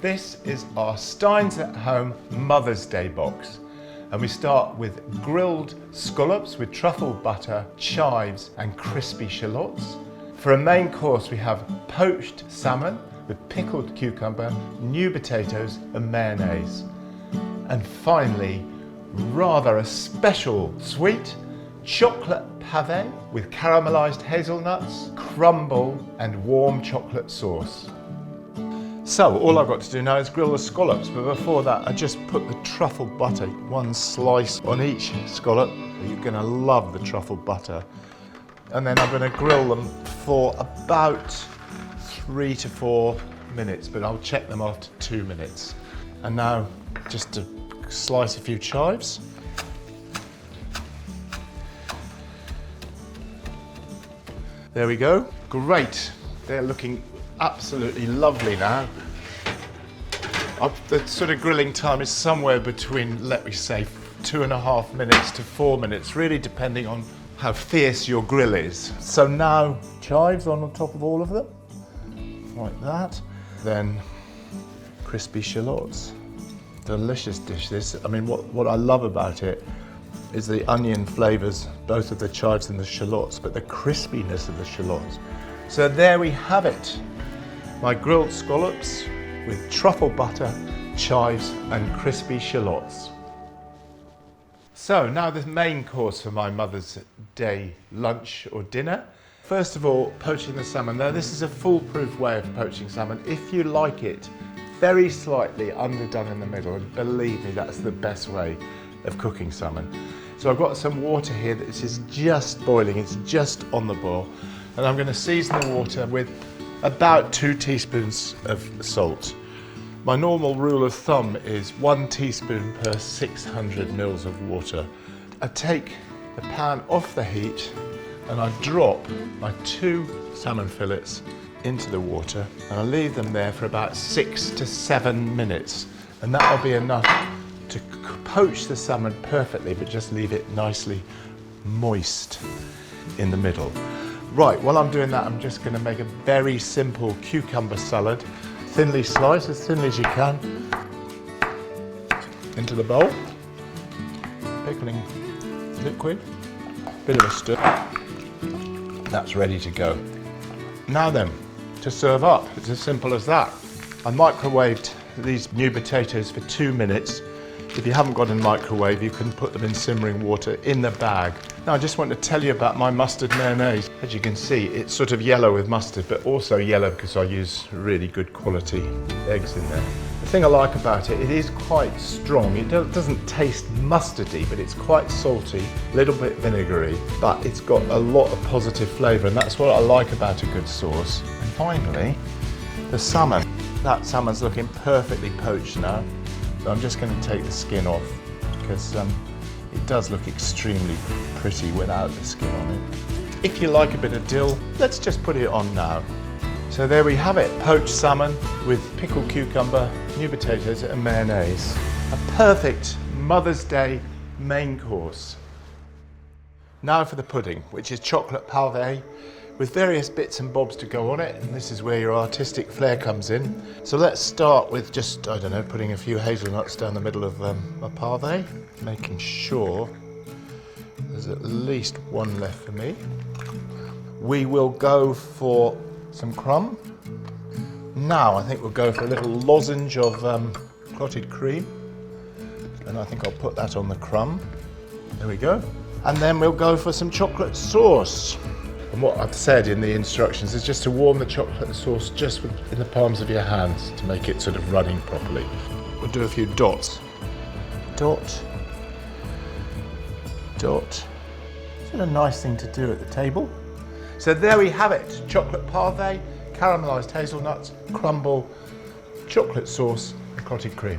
This is our Stein's at Home Mother's Day box. And we start with grilled scallops with truffle butter, chives and crispy shallots. For a main course we have poached salmon with pickled cucumber, new potatoes and mayonnaise. And finally, rather a special sweet, chocolate pave with caramelised hazelnuts, crumble and warm chocolate sauce. So all I've got to do now is grill the scallops, but before that I just put the truffle butter, one slice on each scallop. You're going to love the truffle butter. And then I'm going to grill them for about 3 to 4 minutes, but I'll check them after 2 minutes. And now just to slice a few chives. There we go. Great. They're looking absolutely lovely now. The sort of grilling time is somewhere between, let me say, 2.5 minutes to 4 minutes, really depending on how fierce your grill is. So now chives on top of all of them, like that. Then crispy shallots. Delicious dish this. I mean, what I love about it is the onion flavours, both of the chives and the shallots, but the crispiness of the shallots. So there we have it. My grilled scallops with truffle butter, chives and crispy shallots. So now the main course for my Mother's Day lunch or dinner. First of all, poaching the salmon. Now this is a foolproof way of poaching salmon. If you like it very slightly underdone in the middle, and believe me, that's the best way of cooking salmon. So I've got some water here that is just boiling, it's just on the boil. And I'm going to season the water with about 2 teaspoons of salt. My normal rule of thumb is 1 teaspoon per 600 mils of water. I take the pan off the heat and I drop my 2 salmon fillets into the water and I leave them there for about 6 to 7 minutes. And that'll be enough to poach the salmon perfectly, but just leave it nicely moist in the middle. Right, while I'm doing that, I'm just going to make a very simple cucumber salad. Thinly sliced, as thinly as you can, into the bowl. Pickling liquid, bit of a stir. That's ready to go. Now then, to serve up, it's as simple as that. I microwaved these new potatoes for 2 minutes. If you haven't got a microwave, you can put them in simmering water in the bag. Now I just want to tell you about my mustard mayonnaise. As you can see, it's sort of yellow with mustard, but also yellow because I use really good quality eggs in there. The thing I like about it, it is quite strong. It doesn't taste mustardy, but it's quite salty, a little bit vinegary, but it's got a lot of positive flavour, and that's what I like about a good sauce. And finally, the salmon. That salmon's looking perfectly poached now. So I'm just going to take the skin off because it does look extremely pretty without the skin on it. If you like a bit of dill, let's just put it on now. So there we have it, poached salmon with pickled cucumber, new potatoes and mayonnaise. A perfect Mother's Day main course. Now for the pudding, which is chocolate pave with various bits and bobs to go on it, and this is where your artistic flair comes in. So let's start with just, I don't know, putting a few hazelnuts down the middle of a pave, making sure there's at least one left for me. We will go for some crumb. Now I think we'll go for a little lozenge of clotted cream, and I think I'll put that on the crumb. There we go. And then we'll go for some chocolate sauce. And what I've said in the instructions is just to warm the chocolate sauce just in the palms of your hands to make it sort of running properly. We'll do a few dots. Dot, dot. It's a nice thing to do at the table. So there we have it, chocolate pave, caramelised hazelnuts, crumble, chocolate sauce and clotted cream.